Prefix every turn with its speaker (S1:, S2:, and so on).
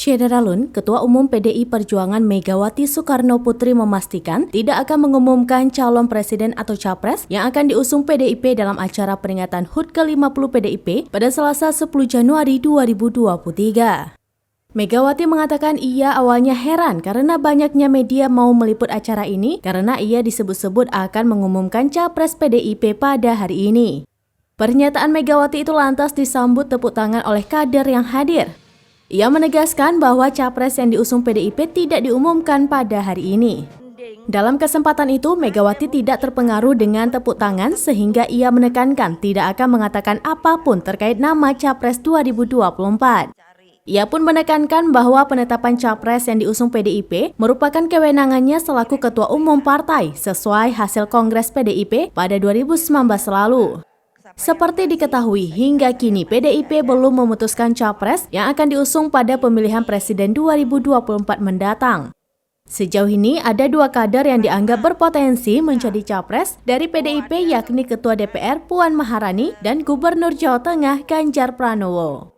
S1: Syederalun, Ketua Umum PDI Perjuangan Megawati Soekarno Putri memastikan tidak akan mengumumkan calon presiden atau capres yang akan diusung PDIP dalam acara peringatan HUT ke-50 PDIP pada Selasa 10 Januari 2023. Megawati mengatakan ia awalnya heran karena banyaknya media mau meliput acara ini karena ia disebut-sebut akan mengumumkan capres PDIP pada hari ini. Pernyataan Megawati itu lantas disambut tepuk tangan oleh kader yang hadir. Ia menegaskan bahwa capres yang diusung PDIP tidak diumumkan pada hari ini. Dalam kesempatan itu, Megawati tidak terpengaruh dengan tepuk tangan sehingga ia menekankan tidak akan mengatakan apapun terkait nama capres 2024. Ia pun menekankan bahwa penetapan capres yang diusung PDIP merupakan kewenangannya selaku Ketua Umum Partai sesuai hasil Kongres PDIP pada 2019 lalu. Seperti diketahui, hingga kini PDIP belum memutuskan capres yang akan diusung pada pemilihan presiden 2024 mendatang. Sejauh ini ada dua kader yang dianggap berpotensi menjadi capres dari PDIP yakni Ketua DPR Puan Maharani dan Gubernur Jawa Tengah Ganjar Pranowo.